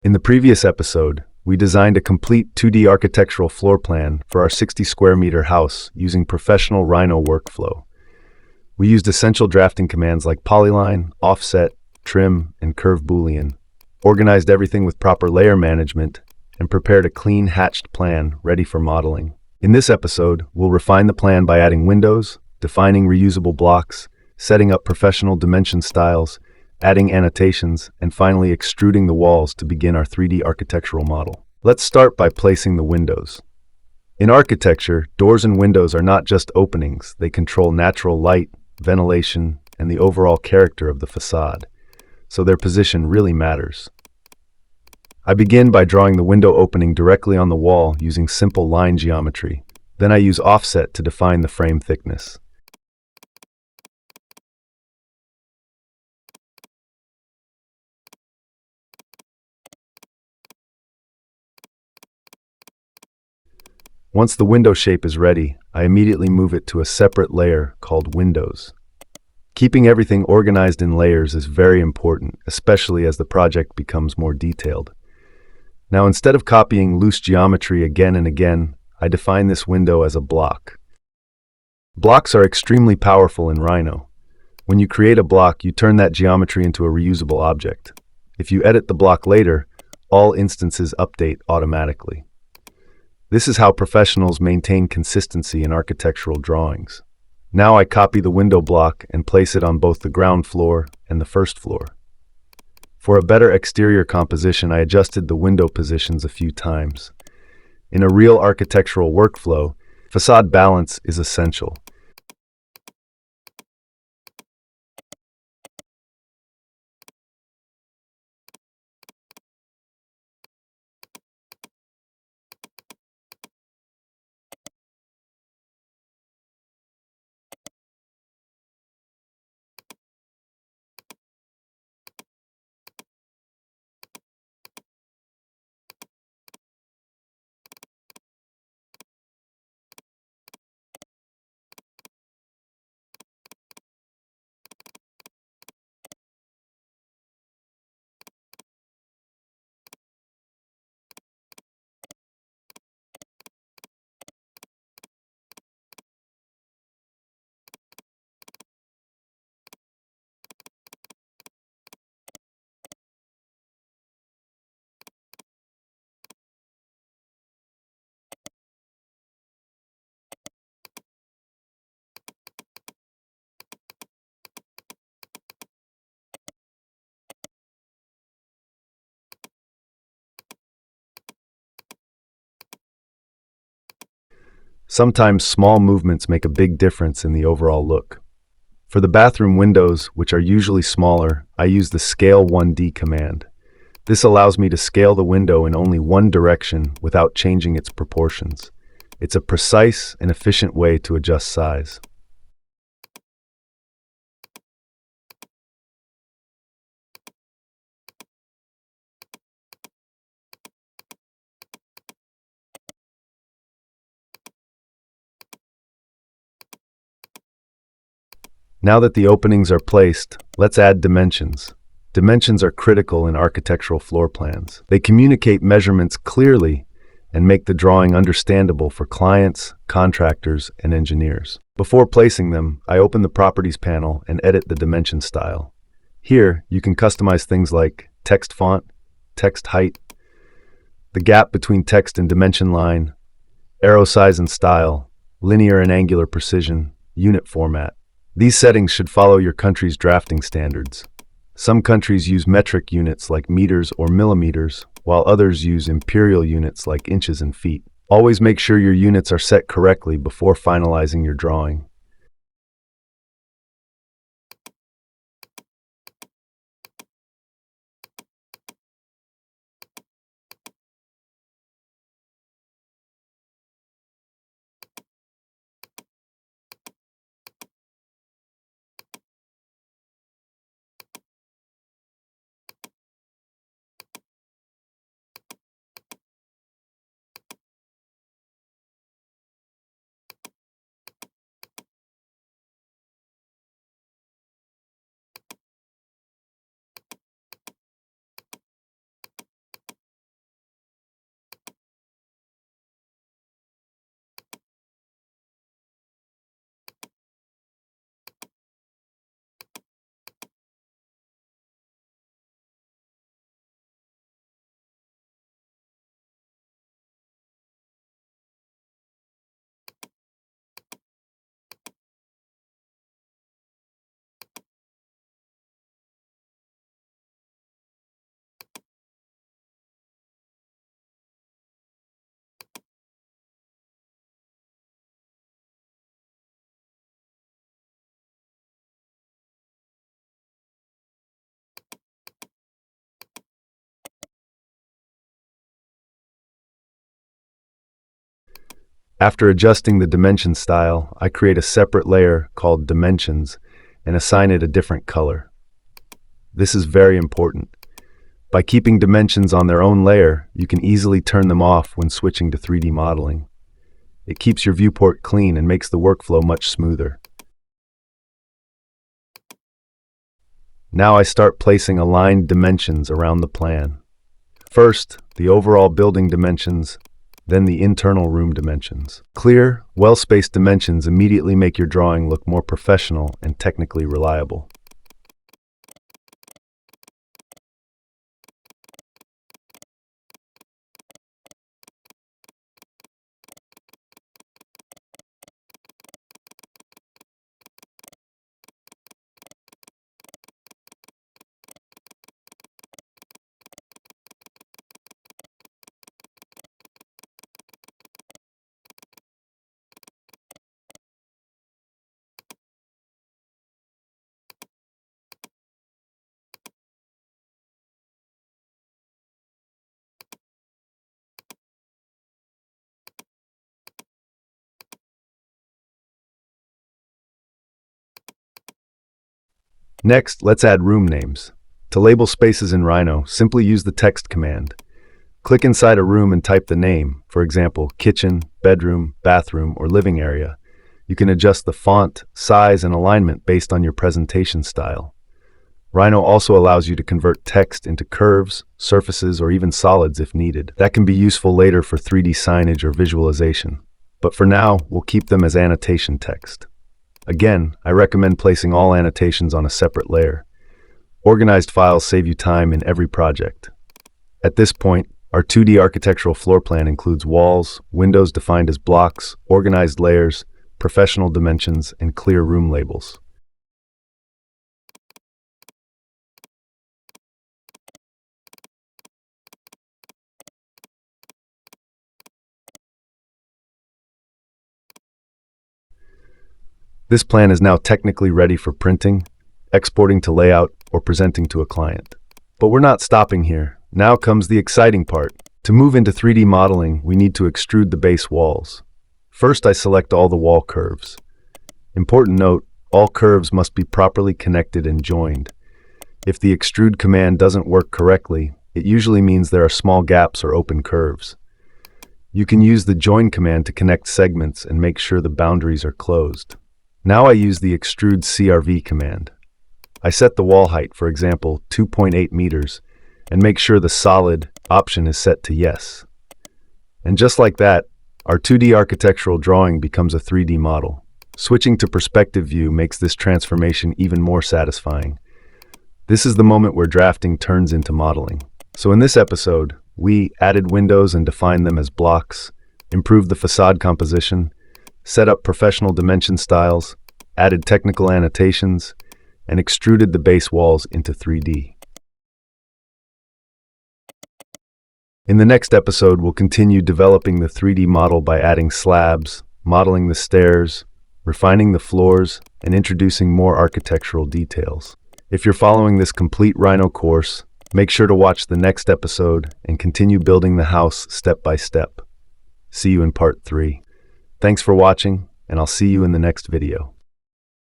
In the previous episode, we designed a complete 2D architectural floor plan for our 60 square meter house using professional Rhino workflow. We used essential drafting commands like polyline, offset, trim, and curve boolean, organized everything with proper layer management, and prepared a clean hatched plan ready for modeling. In this episode, we'll refine the plan by adding windows, defining reusable blocks, setting up professional dimension styles, adding annotations, and finally extruding the walls to begin our 3D architectural model. Let's start by placing the windows. In architecture, doors and windows are not just openings, they control natural light, ventilation, and the overall character of the facade, so their position really matters. I begin by drawing the window opening directly on the wall using simple line geometry. Then I use offset to define the frame thickness. Once the window shape is ready, I immediately move it to a separate layer called Windows. Keeping everything organized in layers is very important, especially as the project becomes more detailed. Now, instead of copying loose geometry again and again, I define this window as a block. Blocks are extremely powerful in Rhino. When you create a block, you turn that geometry into a reusable object. If you edit the block later, all instances update automatically. This is how professionals maintain consistency in architectural drawings. Now I copy the window block and place it on both the ground floor and the first floor. For a better exterior composition, I adjusted the window positions a few times. In a real architectural workflow, facade balance is essential. Sometimes small movements make a big difference in the overall look. For the bathroom windows, which are usually smaller, I use the Scale 1D command. This allows me to scale the window in only one direction without changing its proportions. It's a precise and efficient way to adjust size. Now that the openings are placed, let's add dimensions. Dimensions are critical in architectural floor plans. They communicate measurements clearly and make the drawing understandable for clients, contractors, and engineers. Before placing them, I open the Properties panel and edit the dimension style. Here, you can customize things like text font, text height, the gap between text and dimension line, arrow size and style, linear and angular precision, unit format. These settings should follow your country's drafting standards. Some countries use metric units like meters or millimeters, while others use imperial units like inches and feet. Always make sure your units are set correctly before finalizing your drawing. After adjusting the dimension style, I create a separate layer called Dimensions and assign it a different color. This is very important. By keeping dimensions on their own layer, you can easily turn them off when switching to 3D modeling. It keeps your viewport clean and makes the workflow much smoother. Now I start placing aligned dimensions around the plan. First, the overall building dimensions, then the internal room dimensions. Clear, well-spaced dimensions immediately make your drawing look more professional and technically reliable. Next, let's add room names. To label spaces in Rhino, simply use the text command. Click inside a room and type the name, for example, kitchen, bedroom, bathroom, or living area. You can adjust the font, size, and alignment based on your presentation style. Rhino also allows you to convert text into curves, surfaces, or even solids if needed. That can be useful later for 3D signage or visualization. But for now, we'll keep them as annotation text. Again, I recommend placing all annotations on a separate layer. Organized files save you time in every project. At this point, our 2D architectural floor plan includes walls, windows defined as blocks, organized layers, professional dimensions, and clear room labels. This plan is now technically ready for printing, exporting to layout, or presenting to a client. But we're not stopping here. Now comes the exciting part. To move into 3D modeling, we need to extrude the base walls. First, I select all the wall curves. Important note, all curves must be properly connected and joined. If the extrude command doesn't work correctly, it usually means there are small gaps or open curves. You can use the join command to connect segments and make sure the boundaries are closed. Now I use the ExtrudeCRV command. I set the wall height, for example, 2.8 meters, and make sure the solid option is set to yes. And just like that, our 2D architectural drawing becomes a 3D model. Switching to perspective view makes this transformation even more satisfying. This is the moment where drafting turns into modeling. So in this episode, we added windows and defined them as blocks, improved the facade composition, set up professional dimension styles, added technical annotations, and extruded the base walls into 3D. In the next episode, we'll continue developing the 3D model by adding slabs, modeling the stairs, refining the floors, and introducing more architectural details. If you're following this complete Rhino course, make sure to watch the next episode and continue building the house step by step. See you in part 3. Thanks for watching, and I'll see you in the next video.